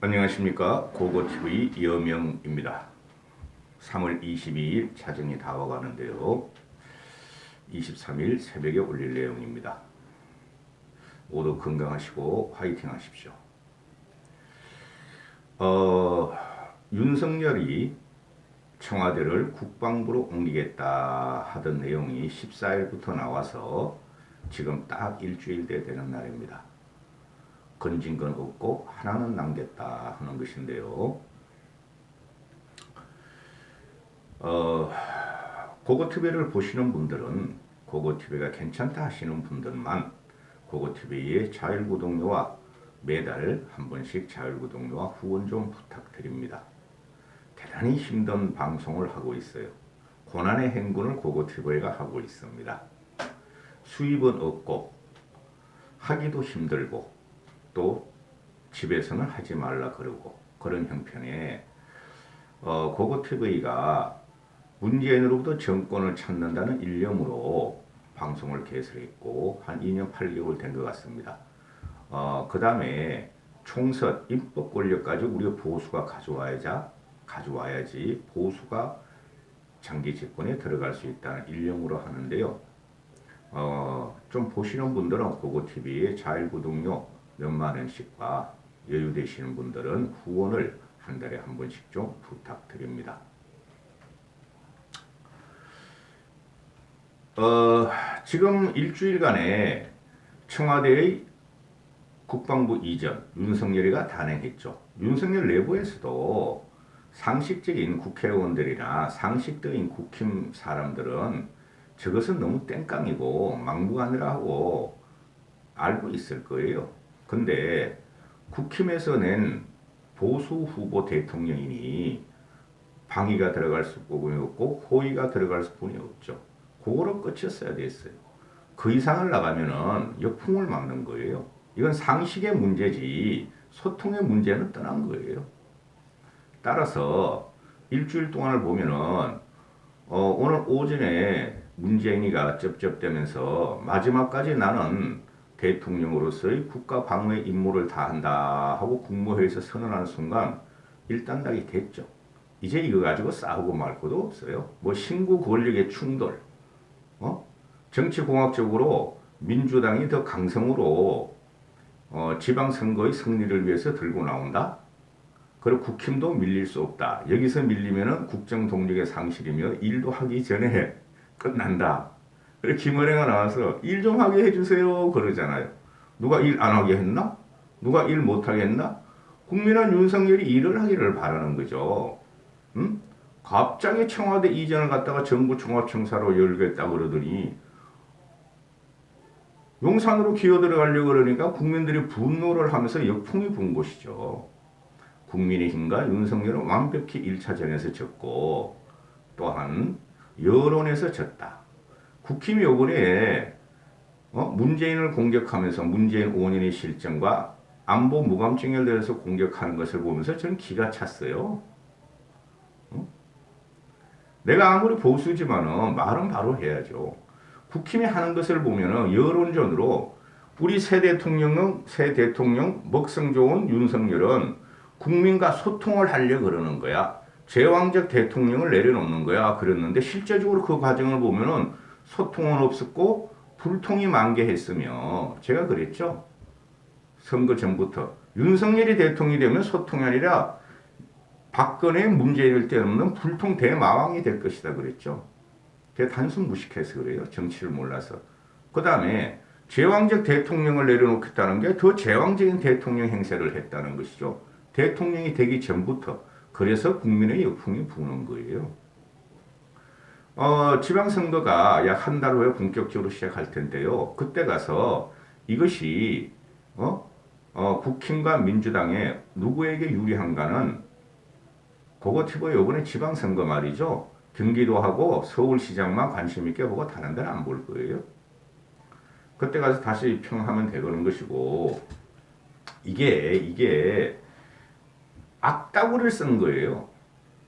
안녕하십니까. 고고TV 여명입니다. 3월 22일 자정이 다가가는데요. 23일 새벽에 올릴 내용입니다. 모두 건강하시고 화이팅 하십시오. 윤석열이 청와대를 국방부로 옮기겠다 하던 내용이 14일부터 나와서 지금 딱 일주일 되는 날입니다. 건진 건 없고 하나는 남겼다 하는 것인데요. 고고TV를 보시는 분들은 고고TV가 괜찮다 하시는 분들만 고고TV의 자율구독료와 매달 한 번씩 자율구독료와 후원 좀 부탁드립니다. 대단히 힘든 방송을 하고 있어요. 고난의 행군을 고고TV가 하고 있습니다. 수입은 없고 하기도 힘들고 또 집에서는 하지 말라 그러고 그런 형편에 고고TV가 문재인으로부터 정권을 찾는다는 일념으로 방송을 개설했고 한 2년 8개월 된 것 같습니다. 그 다음에 총선 입법 권력까지 우리 보수가 가져와야지 보수가 장기 집권에 들어갈 수 있다는 일념으로 하는데요. 좀 보시는 분들은 고고TV의 자율구독료 몇만 원씩과 여유 되시는 분들은 후원을 한 달에 한 번씩 좀 부탁드립니다. 지금 일주일간에 청와대의 국방부 이전 윤석열이가 단행했죠. 윤석열 내부에서도 상식적인 국회의원들이나 상식적인 국힘 사람들은 저것은 너무 땡깡이고 막무가내라고 알고 있을 거예요. 근데 국힘에서 낸 보수 후보 대통령이니 방위가 들어갈 수뿐이 없고 호위가 들어갈 수뿐이 없죠. 그거로 끝이었어야 됐어요. 그 이상을 나가면은 역풍을 맞는 거예요. 이건 상식의 문제지 소통의 문제는 떠난 거예요. 따라서 일주일 동안을 보면은 오늘 오전에 문재인이가 쩝쩝대면서 마지막까지 나는 대통령으로서의 국가 방어의 임무를 다한다 하고 국무회의에서 선언하는 순간 일단락이 됐죠. 이제 이거 가지고 싸우고 말 것도 없어요. 뭐 신구 권력의 충돌, 정치공학적으로 민주당이 더 강성으로 지방선거의 승리를 위해서 들고 나온다. 그리고 국힘도 밀릴 수 없다. 여기서 밀리면은 국정 동력의 상실이며 일도 하기 전에 끝난다. 그리고 김은혜가 나와서 일 좀 하게 해주세요 그러잖아요. 누가 일 안 하게 했나? 누가 일 못 하게 했나? 국민은 윤석열이 일을 하기를 바라는 거죠. 응? 갑자기 청와대 이전을 갖다가 정부 종합청사로 열겠다 그러더니 용산으로 기어 들어가려고 그러니까 국민들이 분노를 하면서 역풍이 분 것이죠. 국민의힘과 윤석열은 완벽히 1차전에서 졌고 또한 여론에서 졌다. 국힘이 요번에 문재인을 공격하면서 문재인 5년의 실정과 안보 무감증에 대해서 공격하는 것을 보면서 저는 기가 찼어요. 내가 아무리 보수지만은 말은 바로 해야죠. 국힘이 하는 것을 보면은 여론전으로 우리 새 대통령 먹성 좋은 윤석열은 국민과 소통을 하려고 그러는 거야. 제왕적 대통령을 내려놓는 거야. 그랬는데 실제적으로 그 과정을 보면은 소통은 없었고 불통이 만개했으며 제가 그랬죠. 선거 전부터 윤석열이 대통령이 되면 소통이 아니라 박근혜 문재인을 때는 불통 대마왕이 될 것이다 그랬죠. 제가 단순 무식해서 그래요. 정치를 몰라서. 그 다음에 제왕적 대통령을 내려놓겠다는 게 더 제왕적인 대통령 행세를 했다는 것이죠. 대통령이 되기 전부터. 그래서 국민의 역풍이 부는 거예요. 지방선거가 약 한 달 후에 본격적으로 시작할 텐데요. 그때 가서 이것이 국힘과 민주당에 누구에게 유리한가는 고고TV 이번에 지방선거 말이죠. 경기도하고 서울시장만 관심 있게 보고 다른 데는 안 볼 거예요. 그때 가서 다시 평하면 되는 것이고 이게 악다구를 쓴 거예요.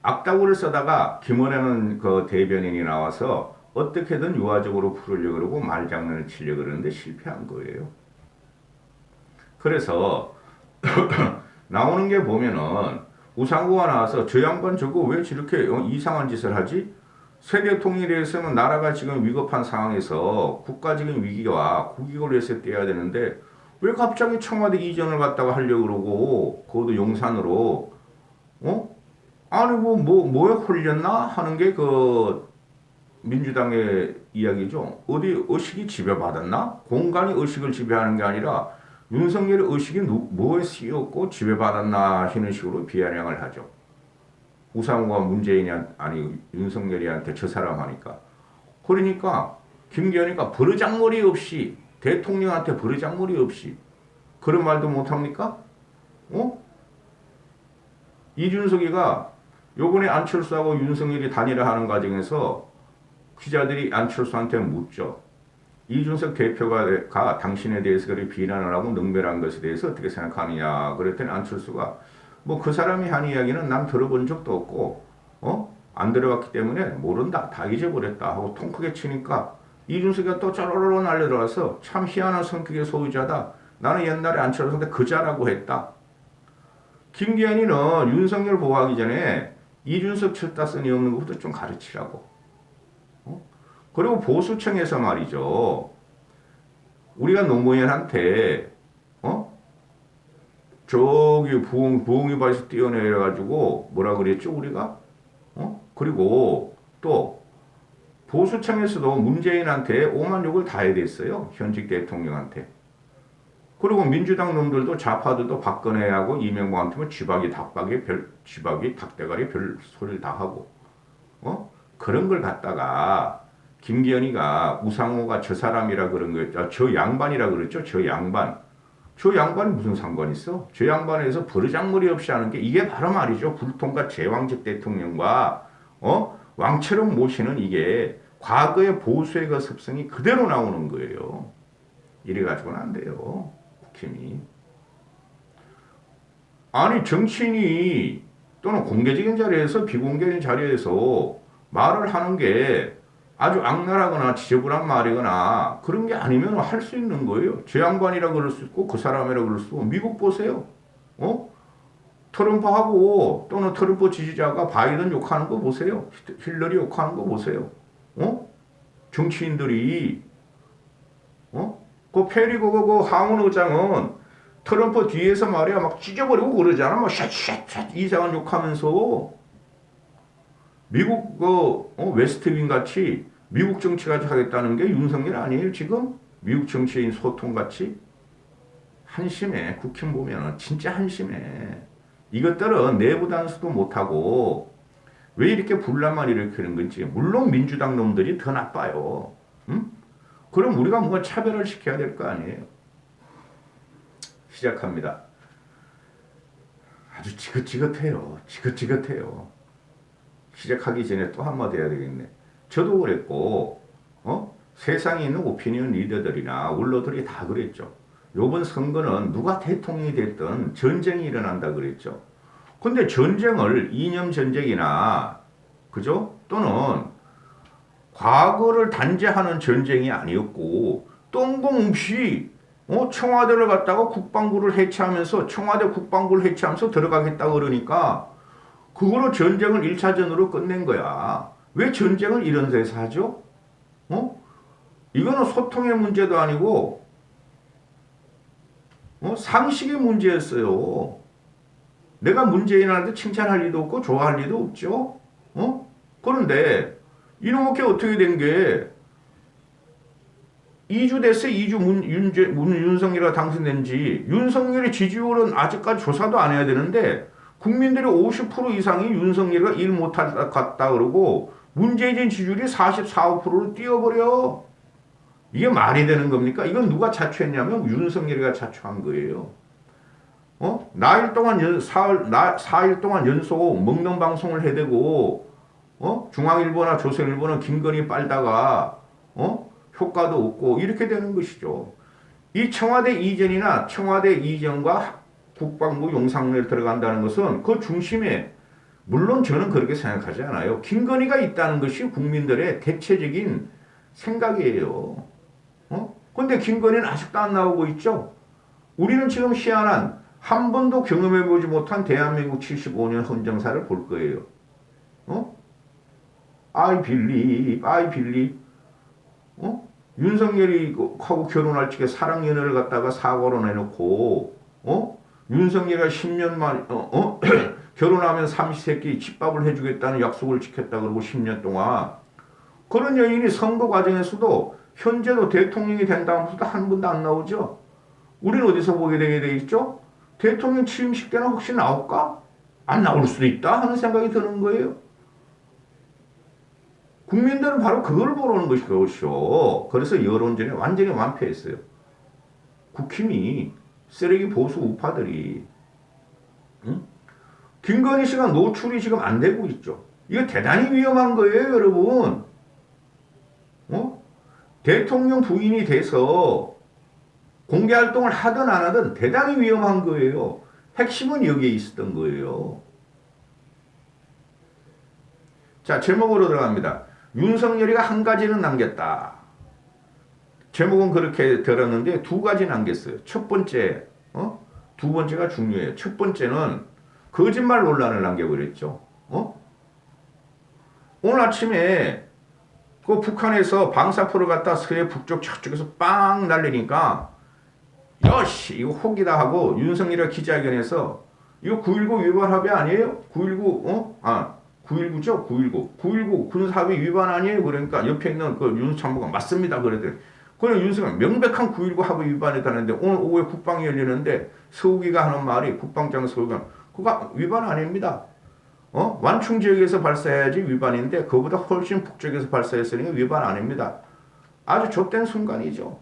악다구를 써다가 김원혜는 그 대변인이 나와서 어떻게든 유화적으로 풀으려고 그러고 말장난을 치려고 그러는데 실패한 거예요. 그래서 나오는 게 보면은 우상호가 나와서 저 양반 저거 왜 저렇게 이상한 짓을 하지? 새 대통령이 됐으면 나라가 지금 위급한 상황에서 국가적인 위기와 국익을 위해서 떼야 되는데 왜 갑자기 청와대 이전을 갖다가 하려고 그러고 그것도 용산으로 어? 아니 뭐에 홀렸나 하는 게 그 민주당의 이야기죠. 어디 의식이 지배받았나? 공간이 의식을 지배하는 게 아니라 윤석열의 의식이 뭐에 쓰였고 지배받았나 하는 식으로 비아냥을 하죠. 우상호가 문재인이 아니 윤석열이한테 저 사람 하니까. 그러니까 김기현이가 버르장머리 없이 대통령한테 버르장머리 없이 그런 말도 못합니까? 이준석이가 요번에 안철수하고 윤석열이 단일화하는 과정에서 기자들이 안철수한테 묻죠. 이준석 대표가 당신에 대해서 그렇게 비난을 하고 능멸한 것에 대해서 어떻게 생각하느냐. 그랬더니 안철수가 뭐 그 사람이 한 이야기는 난 들어본 적도 없고 안 들어봤기 때문에 모른다. 다 잊어버렸다 하고 통 크게 치니까 이준석이가 또 쪼로로 날려들어와서 참 희한한 성격의 소유자다. 나는 옛날에 안철수한테 그자라고 했다. 김기현이는 윤석열 보호하기 전에 이준석 쳤다 쓰니 없는 것부터 좀 가르치라고. 그리고 보수청에서 말이죠. 우리가 노무현한테 저기 부엉이바에서 뛰어내려가지고 뭐라 그랬죠 우리가? 그리고 또 보수청에서도 문재인한테 오만 욕을 다 해댔어요. 현직 대통령한테. 그리고 민주당 놈들도 좌파들도 박근혜하고 이명박한테 뭐 쥐박이 닭대가리 별 소리를 다 하고 그런 걸 갖다가 김기현이가 우상호가 저 사람이라 그런 거였죠. 저 양반이라 그랬죠. 저 양반. 저 양반이 무슨 상관 있어? 저 양반에서 버르장머리 없이 하는 게 이게 바로 말이죠. 불통과 제왕적 대통령과 왕처럼 모시는 이게 과거의 보수의 그 습성이 그대로 나오는 거예요. 이래가지고는 안 돼요. 국힘이. 아니 정치인이 또는 공개적인 자리에서 비공개적인 자리에서 말을 하는 게 아주 악랄하거나 지저분한 말이거나 그런 게 아니면 할 수 있는 거예요. 저 양반이라 그럴 수 있고 그 사람이라 그럴 수 있고 미국 보세요. 트럼프하고 또는 트럼프 지지자가 바이든 욕하는 거 보세요. 힐러리 욕하는 거 보세요. 정치인들이 그 페리 그 하원 의장은 트럼프 뒤에서 말이야 막 찢어버리고 그러잖아. 막 샷 이상한 욕하면서 미국 웨스트윙 같이 미국 정치까지 하겠다는 게 윤석열 아니에요 지금? 미국 정치인 소통 같이 한심해. 국힘 보면 진짜 한심해. 이것들은 내부 단수도 못하고 왜 이렇게 분란만 일으키는 건지. 물론 민주당 놈들이 더 나빠요. 응? 그럼 우리가 뭔가 차별을 시켜야 될 거 아니에요. 시작합니다. 아주 지긋지긋해요. 지긋지긋해요. 시작하기 전에 또 한마디 해야 되겠네. 저도 그랬고 세상에 있는 오피니언 리더들이나 울러들이 다 그랬죠. 요번 선거는 누가 대통령이 됐든 전쟁이 일어난다 그랬죠. 근데 전쟁을 이념 전쟁이나 그죠? 또는 과거를 단죄하는 전쟁이 아니었고 뜬금없이 청와대를 갖다가 국방부를 해체하면서 청와대 국방부를 해체하면서 들어가겠다 그러니까 그거로 전쟁을 1차전으로 끝낸 거야. 왜 전쟁을 이런 데서 하죠? 이거는 소통의 문제도 아니고 상식의 문제였어요. 내가 문재인한테 칭찬할 리도 없고 좋아할 리도 없죠. 그런데 이놈의 어떻게 된 게 2주 됐어요. 2주 윤석열이가 당선된 지. 윤석열의 지지율은 아직까지 조사도 안 해야 되는데 국민들의 50% 이상이 윤석열이가 일 못할 것 같다 그러고 문재인 지지율이 44, 5%로 뛰어버려. 이게 말이 되는 겁니까? 이건 누가 자초했냐면 윤석열이가 자초한 거예요. 나일 동안 4일 동안 연속 먹는 방송을 해대고 중앙일보나 조선일보는 김건희 빨다가 효과도 없고 이렇게 되는 것이죠. 이 청와대 이전이나 청와대 이전과 국방부 용산을 들어간다는 것은 그 중심에 물론 저는 그렇게 생각하지 않아요. 김건희가 있다는 것이 국민들의 대체적인 생각이에요. 근데 김건희는 아직도 안 나오고 있죠. 우리는 지금 희한한 한 번도 경험해보지 못한 대한민국 75년 헌정사를 볼 거예요. 어? I believe, I believe. 어? 윤석열이 하고 결혼할 적에 사랑연애를 갖다가 사고로 내놓고, 윤석열이가 10년 만, 결혼하면 삼시세끼 집밥을 해주겠다는 약속을 지켰다 그러고 10년 동안. 그런 여인이 선거 과정에서도 현재도 대통령이 된 다음부터 한 번도 안 나오죠. 우리는 어디서 보게 되게 돼 있죠? 대통령 취임식 때는 혹시 나올까? 안 나올 수도 있다 하는 생각이 드는 거예요. 국민들은 바로 그걸 보러오는 것이죠. 그래서 여론전에 완전히 완패했어요. 국힘이 쓰레기 보수 우파들이 김건희 씨가 노출이 지금 안 되고 있죠. 이거 대단히 위험한 거예요, 여러분. 대통령 부인이 돼서 공개 활동을 하든 안 하든 대단히 위험한 거예요. 핵심은 여기에 있었던 거예요. 자, 제목으로 들어갑니다. 윤석열이가 한 가지는 남겼다. 제목은 그렇게 들었는데 두 가지 남겼어요. 첫 번째, 두 번째가 중요해요. 첫 번째는 거짓말 논란을 남겨버렸죠. 오늘 아침에 그 북한에서 방사포를 갖다 서해 북쪽 저쪽에서 빵 날리니까 여시 이거 혹이다 하고 윤석열이가 기자회견에서 이거 9.19 위반 합의 아니에요? 9.19 9.19죠? 9.19 군사합의 위반 아니에요? 그러니까 옆에 있는 그 윤참모가 맞습니다. 그러더니 그래 윤석열 명백한 9.19 합의 위반이다는데 오늘 오후에 국방이 열리는데 서욱이가 하는 말이 국방장 서욱이가 그거 위반 아닙니다. 완충 지역에서 발사해야지 위반인데 그보다 훨씬 북쪽에서 발사했으니까 위반 아닙니다. 아주 좆된 순간이죠.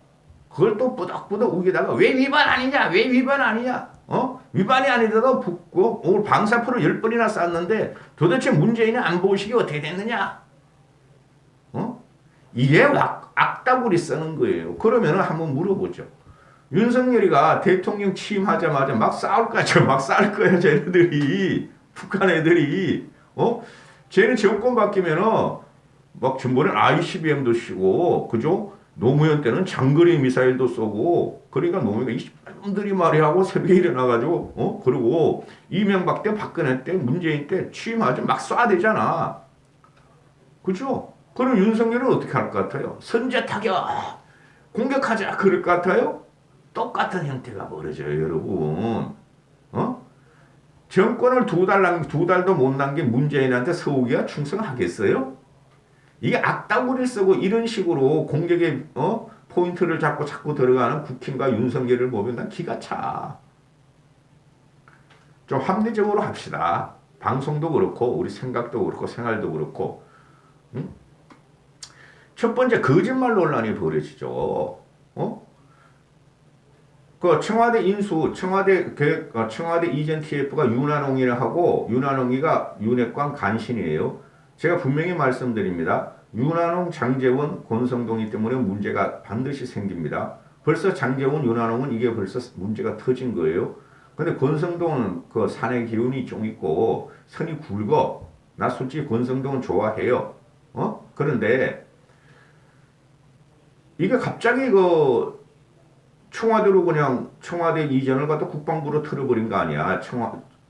그걸 또 뿌덕뿌덕 우기다가 왜 위반 아니냐? 왜 위반 아니냐? 위반이 아니더라도 오늘 방사포를 10번이나 쐈는데 도대체 문재인의 안보의식이 어떻게 됐느냐? 이게 악다구리 쓰는 거예요. 그러면 한번 물어보죠. 윤석열이가 대통령 취임하자마자 막 싸울 거야. 막 싸울 거야. 쟤네들이. 북한 애들이. 쟤는 정권 바뀌면은 막 전번엔 ICBM도 쏘고, 그죠? 노무현 때는 장거리 미사일도 쏘고, 그러니까 노무현가 이놈들이 말이하고 새벽에 일어나가지고, 그리고 이명박 때, 박근혜 때, 문재인 때 취임하자 막 쏴야 되잖아. 그죠? 그럼 윤석열은 어떻게 할 것 같아요? 선제 타격! 공격하자! 그럴 것 같아요? 똑같은 형태가 벌어져요, 여러분. 정권을 두 달도 못 남긴 문재인한테 서욱이가 충성하겠어요? 이게 악다구리를 쓰고 이런 식으로 공격의 포인트를 잡고 자꾸 들어가는 국힘과 윤석열을 보면 난 기가 차. 좀 합리적으로 합시다. 방송도 그렇고 우리 생각도 그렇고 생활도 그렇고. 첫 번째 거짓말 논란이 벌어지죠. 그 청와대 인수, 청와대 이전 TF가 윤한홍이라 하고 윤한홍이가 윤핵관 간신이에요. 제가 분명히 말씀드립니다. 윤한홍, 장제원, 권성동이 때문에 문제가 반드시 생깁니다. 벌써 장제원, 윤한홍은 이게 벌써 문제가 터진 거예요. 근데 권성동은 그 산의 기운이 좀 있고 선이 굵어. 나 솔직히 권성동은 좋아해요. 그런데 이게 갑자기 청와대로 그냥 청와대 이전을 갖다 국방부로 틀어버린 거 아니야.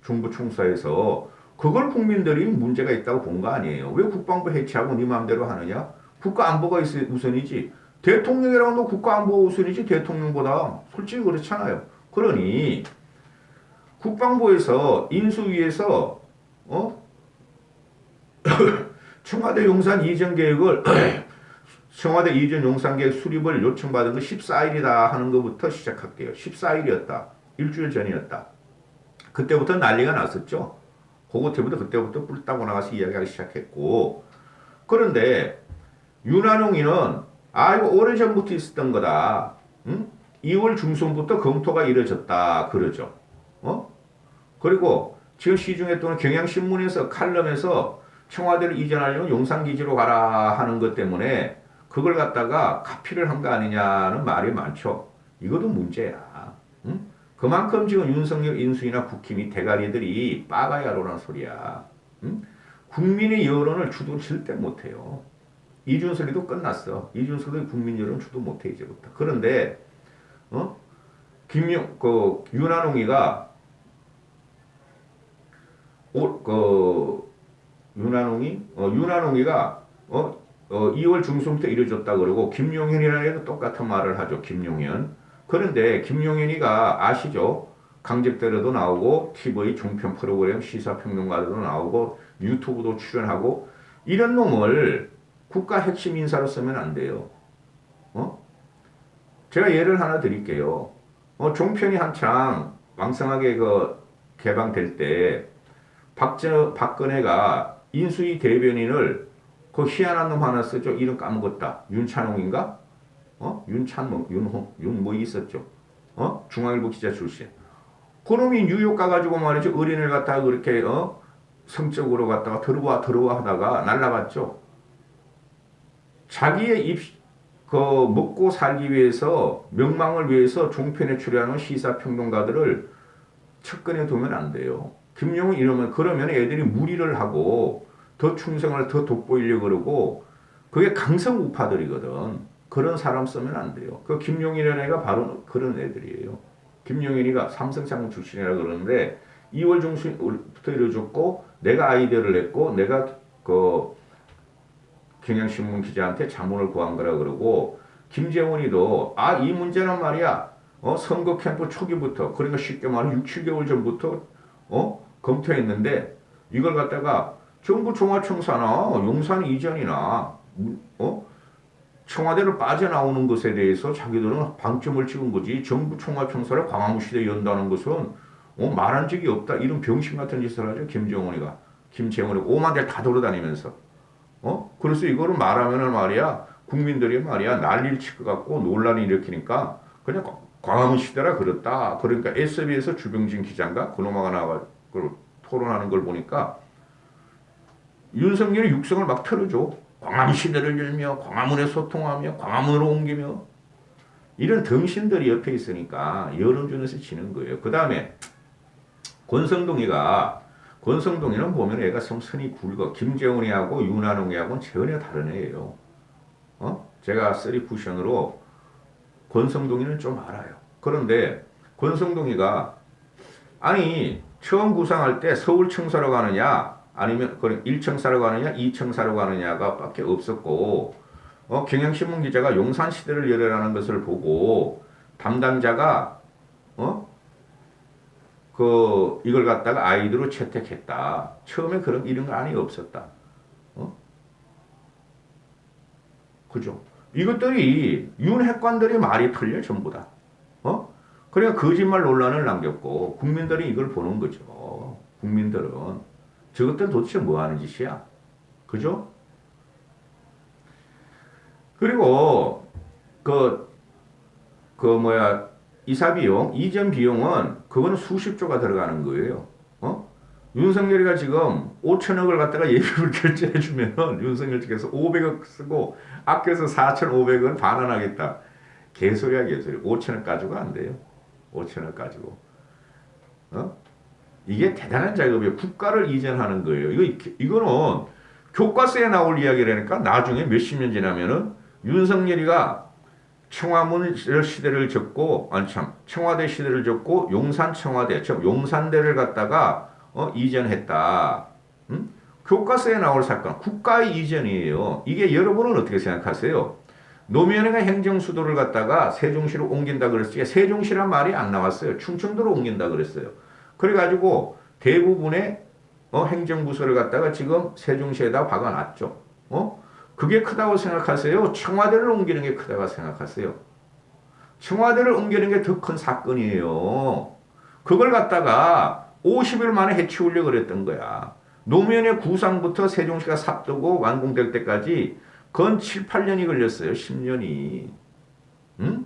정부 총사에서. 그걸 국민들이 문제가 있다고 본 거 아니에요. 왜 국방부 해체하고 네 마음대로 하느냐? 국가안보가 우선이지. 대통령이라고 너 국가안보가 우선이지 대통령보다. 솔직히 그렇잖아요. 그러니 국방부에서 인수위에서 청와대 용산 이전 계획을 청와대 이전 용산 계획 수립을 요청받은 거 14일이다 하는 것부터 시작할게요. 14일이었다. 일주일 전이었다. 그때부터 난리가 났었죠. 그때부터 뿔 따고 나가서 이야기하기 시작했고. 그런데 윤한홍이는 이거 오래전부터 있었던 거다. 2월 중순부터 검토가 이루어졌다. 그러죠. 그리고 지금 시중에 또는 경향신문에서 칼럼에서 청와대를 이전하려면 용산기지로 가라 하는 것 때문에 그걸 갖다가 카피를 한 거 아니냐는 말이 많죠. 이것도 문제야. 그만큼 지금 윤석열 인수위나 국힘이 대가리들이 빠가야로라는 소리야. 국민의 여론을 주도 절대 못해요. 이준석이도 끝났어. 이준석도 국민 여론 주도 못해 이제부터. 그런데 윤한홍이가 윤한홍이가 2월 중순부터 이루어졌다 그러고 김용현이라는 애도 똑같은 말을 하죠. 김용현. 그런데 김용현이가 아시죠? 강적대로도 나오고 TV 종편 프로그램 시사평론가도 나오고 유튜브도 출연하고 이런 놈을 국가 핵심 인사로 쓰면 안 돼요. 제가 예를 하나 드릴게요. 종편이 한창 왕성하게 개방될 때 박근혜가 인수위 대변인을 그 희한한 놈 하나 쓰죠. 이름 까먹었다. 윤찬홍인가? 윤찬홍, 윤 뭐 있었죠. 중앙일보 기자 출신. 그놈이 뉴욕 가가지고 말이죠. 어린애를 갖다가 그렇게 성적으로 갖다가 들어와 하다가 날라갔죠. 자기의 먹고 살기 위해서 명망을 위해서 종편에 출연하는 시사평론가들을 측근에 두면 안 돼요. 김용은 이러면 그러면 애들이 무리를 하고 더 충성을 더 돋보이려고 그러고 그게 강성 우파들이거든. 그런 사람 쓰면 안 돼요. 그 김용이라는 애가 바로 그런 애들이에요. 김용인이가 삼성창공 출신이라 그러는데 2월 중순부터 이루어졌고 내가 아이디어를 냈고 내가 경향신문 기자한테 자문을 구한 거라 그러고 김재원이도 이 문제는 말이야 선거 캠프 초기부터 그러니까 쉽게 말하면 6, 7개월 전부터 검토했는데 이걸 갖다가 정부 총괄청사나 용산 이전이나 청와대를 빠져나오는 것에 대해서 자기들은 방점을 찍은 거지 정부 총괄청사를 광화문시대에 연다는 것은 말한 적이 없다. 이런 병신 같은 짓을 하죠. 김재원이 오만 대를 다 돌아다니면서 그래서 이거를 말하면은 말이야 국민들이 말이야 난리를 칠 것 같고 논란을 일으키니까 그냥 광화문시대라 그렇다. 그러니까 SBS에서 주병진 기자인가 그놈아가 나와가지고 토론하는 걸 보니까 윤석열이 육성을 막 틀어줘. 광화문시대를 열며 광화문에 소통하며 광화문으로 옮기며 이런 덩신들이 옆에 있으니까 여론전에서 지는 거예요. 그 다음에 권성동이는 보면 애가 선이 굵어. 김재훈이하고 윤한홍이하고는 전혀 다른 애예요. 제가 쓰리 쿠션으로 권성동이는 좀 알아요. 그런데 권성동이가 처음 구상할 때 서울 청사로 가느냐 아니면 1청사로 가느냐 2청사로 가느냐가 밖에 없었고 경향신문 기자가 용산시대를 열어라는 것을 보고 담당자가 이걸 갖다가 아이디어로 채택했다. 처음에 이런 거 아니 없었다. 그죠? 이것들이 윤핵관들이 말이 틀려 전부 다. 그러니까 거짓말 논란을 남겼고 국민들이 이걸 보는 거죠. 국민들은 저것들은 도대체 뭐 하는 짓이야? 그죠? 그리고 이사 비용, 이전 비용은 그거는 수십조가 들어가는 거예요. 윤석열이가 지금 5천억을 갖다가 예비를 결제해 주면은 윤석열 측에서 500억 쓰고 아껴서 4,500원 반환하겠다. 개소리야 개소리. 5천억 가지고 안 돼요. 5천억 가지고. 이게 대단한 작업이에요. 국가를 이전하는 거예요. 이거는 교과서에 나올 이야기라니까 나중에 몇십 년 지나면은 윤석열이가 청와문 시대를 접고 청와대 시대를 접고 용산 청와대, 즉 용산대를 갖다가 이전했다. 교과서에 나올 사건, 국가의 이전이에요. 이게 여러분은 어떻게 생각하세요? 노무현이가 행정수도를 갖다가 세종시로 옮긴다 그랬어요. 세종시란 말이 안 나왔어요. 충청도로 옮긴다 그랬어요. 그래가지고 대부분의 행정부서를 갖다가 지금 세종시에다 박아놨죠. 그게 크다고 생각하세요? 청와대를 옮기는 게 크다고 생각하세요? 청와대를 옮기는 게 더 큰 사건이에요. 그걸 갖다가 50일 만에 해치우려고 그랬던 거야. 노무현의 구상부터 세종시가 삽두고 완공될 때까지 건 7, 8년이 걸렸어요. 10년이. 응?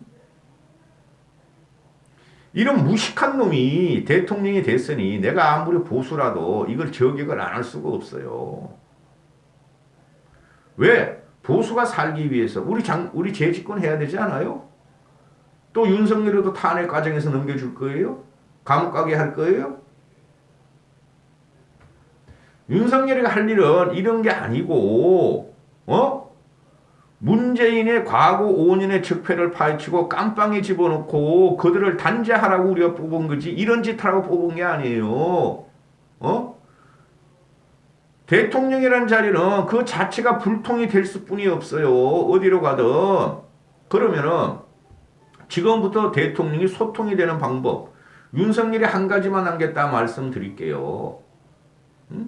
이런 무식한 놈이 대통령이 됐으니 내가 아무리 보수라도 이걸 저격을 안 할 수가 없어요. 왜? 보수가 살기 위해서 우리 재집권 해야 되지 않아요? 또 윤석열이도 탄핵 과정에서 넘겨줄 거예요? 감옥 가게 할 거예요? 윤석열이가 할 일은 이런 게 아니고 문재인의 과거 5년의 적폐를 파헤치고 깜빵에 집어넣고 그들을 단죄하라고 우리가 뽑은 거지 이런 짓 하라고 뽑은 게 아니에요. 대통령이라는 자리는 그 자체가 불통이 될 수뿐이 없어요. 어디로 가든. 그러면은 지금부터 대통령이 소통이 되는 방법, 윤석열이 한 가지만 남겼다 말씀드릴게요. 응?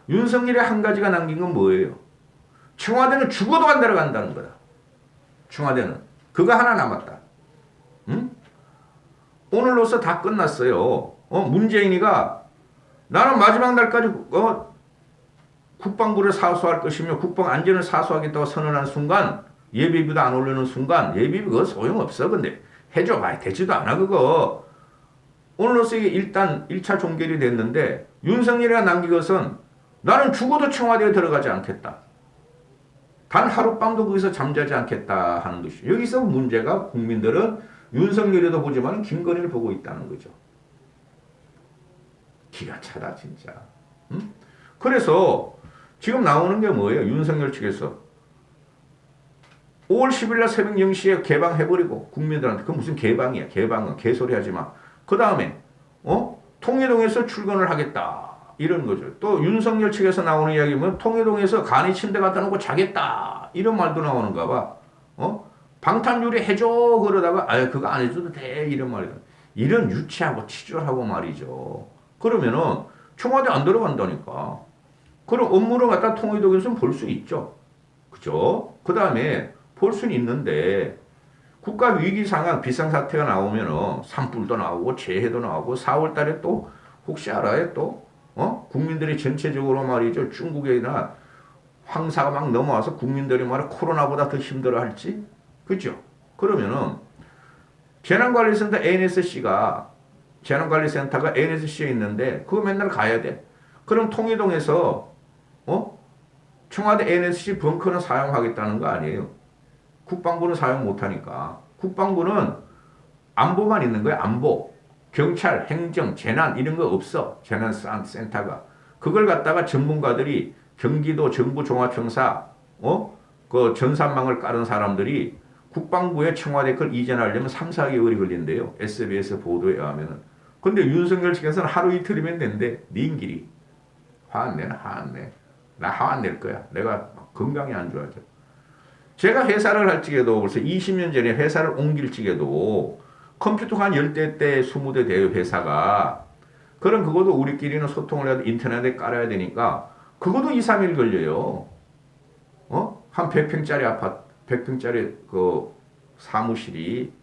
윤석열이 한 가지가 남긴 건 뭐예요? 청와대는 죽어도 안 들어간다는 거다. 청와대는. 그거 하나 남았다. 응? 오늘로서 다 끝났어요. 문재인이가 나는 마지막 날까지 국방부를 사수할 것이며 국방 안전을 사수하겠다고 선언한 순간 예비비도 안 올리는 순간 예비비 그거 소용없어. 근데 해줘 봐야 되지도 않아 그거. 오늘로서 이게 일단 1차 종결이 됐는데 윤석열이가 남긴 것은 나는 죽어도 청와대에 들어가지 않겠다. 단 하룻밤도 거기서 잠자지 않겠다 하는 것이. 여기서 문제가 국민들은 윤석열이도 보지만 김건희를 보고 있다는 거죠. 기가 차다 진짜. 응? 그래서 지금 나오는 게 뭐예요? 윤석열 측에서 5월 10일 날 새벽 0시에 개방해버리고 국민들한테 그 무슨 개방이야. 개방은 개소리 하지 마. 그 다음에 통일동에서 출근을 하겠다. 이런 거죠. 또 윤석열 측에서 나오는 이야기면 통일동에서 간이 침대 갖다 놓고 자겠다. 이런 말도 나오는가 봐. 방탄유리 해줘 그러다가 그거 안 해줘도 돼. 이런 말이다. 이런 유치하고 치졸하고 말이죠. 그러면은 청와대 안 들어간다니까. 그럼 업무를 갖다 통일동에서는 볼 수 있죠. 그죠? 그 다음에 볼 수는 있는데 국가 위기 상황 비상사태가 나오면은 산불도 나오고 재해도 나오고 4월 달에 또 혹시 알아요? 또 국민들이 전체적으로 말이죠. 중국이나 황사가 막 넘어와서 국민들이 말이 코로나보다 더 힘들어 할지? 그죠? 그러면은 재난관리센터 재난관리센터가 NSC에 있는데 그거 맨날 가야 돼. 그럼 통일동에서 청와대 NSC 벙커는 사용하겠다는 거 아니에요. 국방부는 사용 못하니까. 국방부는 안보만 있는 거야. 안보. 경찰, 행정, 재난 이런 거 없어. 재난센터가. 그걸 갖다가 전문가들이 경기도 정부종합청사 그 전산망을 깔은 사람들이 국방부에 청와대 걸 이전하려면 3, 4개월이 걸린대요. SBS 보도에 의하면은. 근데 윤석열 측에서는 하루 이틀이면 된대. 니인끼리. 화 안 내나? 화 안 내. 나 화 안 낼 거야. 내가 건강이 안 좋아져. 제가 회사를 할 적에도 벌써 20년 전에 회사를 옮길 적에도 컴퓨터가 한 10대, 20대 돼요, 회사가. 그럼 그것도 우리끼리는 소통을 해도 인터넷에 깔아야 되니까 그것도 2, 3일 걸려요. 한 100평짜리 아파트, 100평짜리 그 사무실이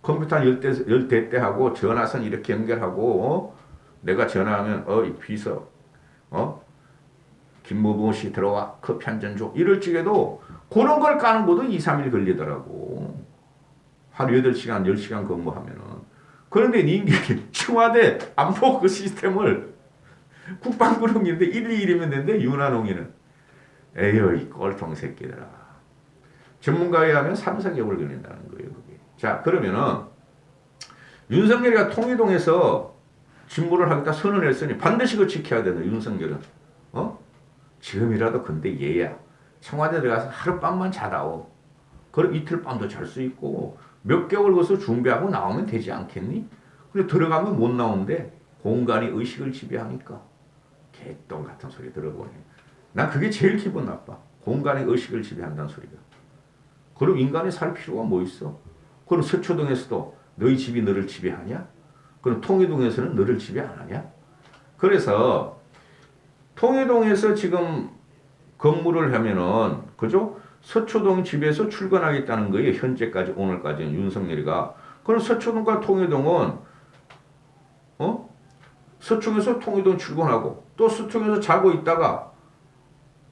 컴퓨터 한 10대 하고 전화선 이렇게 연결하고 내가 전화하면 이 비서 김모봉 씨 들어와 커피 한 잔 줘. 이럴 적에도 그런 걸 까는 것도 2, 3일 걸리더라고. 하루 8시간, 10시간 근무하면은. 그런데 니인게 청와대 안보 그 시스템을 국방부령인데 1, 2일이면 되는데 윤한홍이는 에휴 이 꼴통 새끼들아. 전문가에 하면 3, 4개월 걸린다는 거예요. 그게. 자 그러면은 윤석열이가 통일동에서 직무를 하겠다 선언했으니 반드시 그거 지켜야 되는 윤석열은. 지금이라도 근데 얘야. 청와대 들어가서 하룻밤만 자다오. 그럼 이틀 밤도 잘 수 있고 몇 개월 거기서 준비하고 나오면 되지 않겠니? 근데 들어가면 못 나오는데 공간이 의식을 지배하니까 개똥 같은 소리 들어보네. 난 그게 제일 기분 나빠. 공간이 의식을 지배한다는 소리가. 그럼 인간이 살 필요가 뭐 있어? 그럼 서초동에서도 너희 집이 너를 지배하냐? 그럼 통일동에서는 너를 지배 안 하냐? 그래서 통일동에서 지금 근무를 하면은 그죠? 서초동 집에서 출근하겠다는 거예요. 현재까지 오늘까지는 윤석열이가. 그럼 서초동과 통일동은 서초에서 통일동 출근하고 또 서초에서 자고 있다가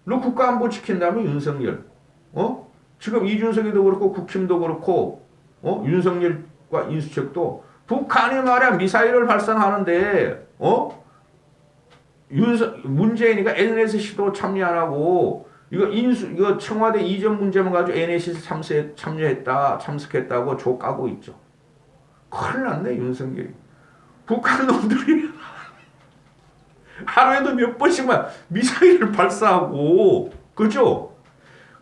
너 국가안보 지킨다면 윤석열. 지금 이준석이도 그렇고 국힘도 그렇고 윤석열과 인수척도 북한이 말이야 미사일을 발사하는데 문재인이가 NSC도 참여 안 하고 이거 청와대 이전 문제만 가지고 NSC 참석했다고 조 까고 있죠. 큰일 났네 윤석열이. 북한 놈들이 하루에도 몇 번씩만 미사일을 발사하고 그죠?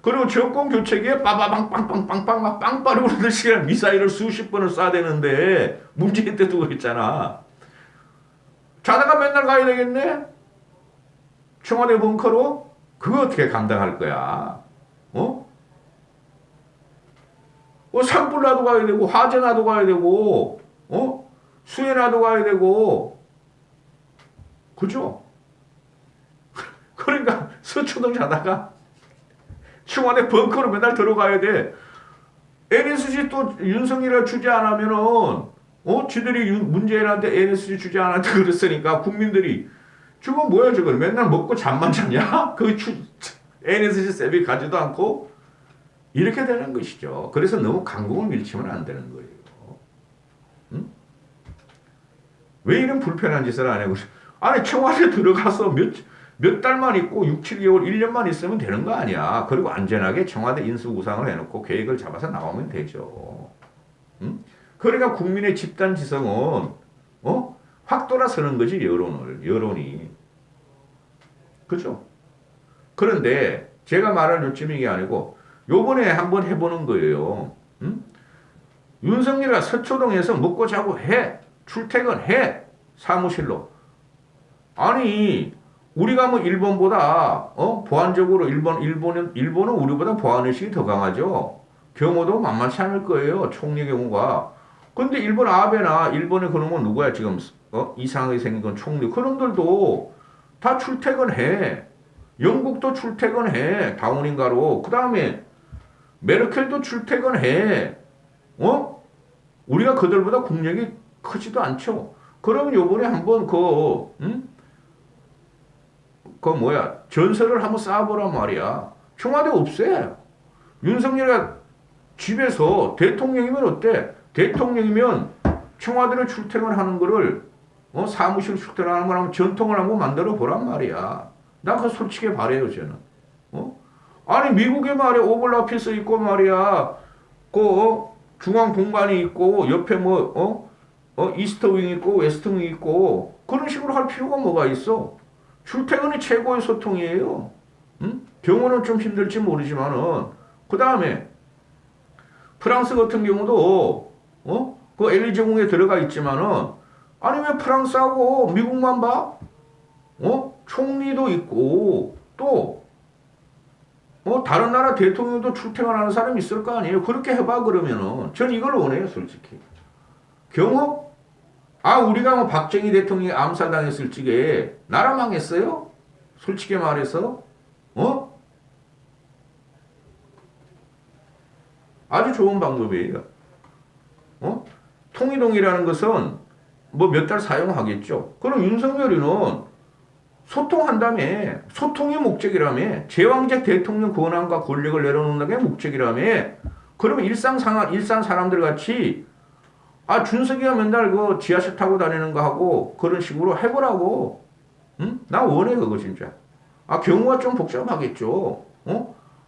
그리고 정권 교체기에 빠바방 빵빵빵빵 막 빵빠르고 그러는 시간에 미사일을 수십 번을 쏴야 되는데 문재인 때도 그랬잖아. 자다가 맨날 가야 되겠네? 청와대 벙커로? 그거 어떻게 감당할 거야? 어? 산불 나도 가야 되고, 화재 나도 가야 되고, 수해 나도 가야 되고, 그죠? 그러니까 서초동 자다가 청와대 벙커로 맨날 들어가야 돼. NSC 또 윤석열을 주지 않으면은, 지들이 문재인한테 NSC 주지 않았다 그랬으니까 국민들이 저거 뭐야 저거 맨날 먹고 잠만 자냐? 그 NSC 세비 가지도 않고 이렇게 되는 것이죠. 그래서 너무 강공을 밀치면 안 되는 거예요. 응? 왜 이런 불편한 짓을 안 하고 아니 청와대 들어가서 몇 달만 있고 6, 7개월, 1년만 있으면 되는 거 아니야. 그리고 안전하게 청와대 인수구상을 해놓고 계획을 잡아서 나오면 되죠. 응? 그러니까 국민의 집단 지성은 확 돌아서는 거지 여론이. 그죠? 그런데 제가 말할 요점이 게 아니고 요번에 한번 해보는 거예요. 응? 윤석열이가 서초동에서 먹고 자고 해. 출퇴근해. 사무실로. 아니 우리가 뭐 일본보다 보안적으로 일본은 우리보다 보안의식이 더 강하죠. 경호도 만만치 않을 거예요. 총리 경우가. 근데 일본 아베나 일본의 그놈은 누구야 지금 이상하게 생긴 건 총리. 그놈들도 다 출퇴근해. 영국도 출퇴근해. 다운인가로. 그 다음에 메르켈도 출퇴근해. 우리가 그들보다 국력이 크지도 않죠. 그러면 요번에 한번 전설을 한번 쌓아보란 말이야. 청와대 없애. 윤석열이가 집에서 대통령이면 어때? 대통령이면 청와대를 출퇴근하는 거를 사무실 출퇴근하는 거랑 전통을 한번 만들어 보란 말이야. 나 그거 솔직히 바래요 저는. 아니 미국에 말이야 오벌 오피스 있고 말이야 중앙 공간이 있고 옆에 이스트 윙 있고 웨스트 윙 있고 그런 식으로 할 필요가 뭐가 있어? 출퇴근이 최고의 소통이에요. 응? 경우는 좀 힘들지 모르지만은 그 다음에 프랑스 같은 경우도 그 엘리제궁에 들어가 있지만은 아니 왜 프랑스하고 미국만 봐? 총리도 있고 또 다른 나라 대통령도 출퇴근하는 사람이 있을 거 아니에요. 그렇게 해봐 그러면은 전 이걸 원해요 솔직히. 경호? 우리가 뭐 박정희 대통령이 암살당했을 적에 나라 망했어요? 솔직히 말해서 아주 좋은 방법이에요. 통이동이라는 것은 뭐 몇 달 사용하겠죠. 그럼 윤석열이는 소통한다며. 소통이 목적이라며. 제왕적 대통령 권한과 권력을 내려놓는 게 목적이라며. 그러면 일상 사람들 같이 준석이가 맨날 그 지하철 타고 다니는 거 하고 그런 식으로 해보라고. 응? 나 원해 그거 진짜. 경우가 좀 복잡하겠죠.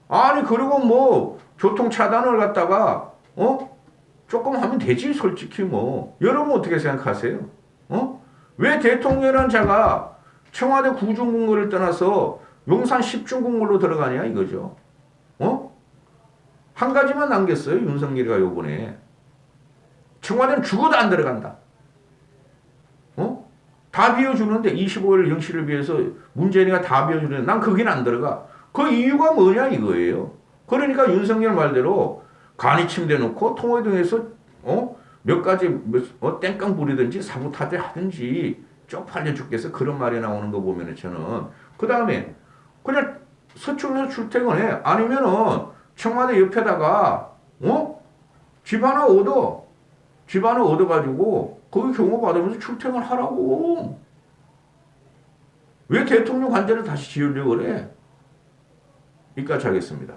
아니 그리고 뭐 교통 차단을 갖다가 조금 하면 되지 솔직히 뭐. 여러분 어떻게 생각하세요? 왜 대통령이라는 자가 청와대 구중궁궐을 떠나서 용산 10중궁궐로 들어가냐 이거죠. 한 가지만 남겼어요 윤석열이가 요번에. 청와대는 죽어도 안 들어간다. 다 비워주는데 25일 영시를 위해서 문재인이가 다 비워주는데 난 거긴 안 들어가. 그 이유가 뭐냐 이거예요. 그러니까 윤석열 말대로 간이 침대놓고 통화동에서 몇 가지 땡깡 부리든지 사보타지 하든지 쪽팔려 죽겠어. 그런 말이 나오는 거 보면은 저는 그 다음에 그냥 서초에서 출퇴근해. 아니면은 청와대 옆에다가 집 하나 얻어가지고 거기 경호 받으면서 출퇴근하라고. 왜 대통령 관제를 다시 지으려고 그래? 여기까지 하겠습니다.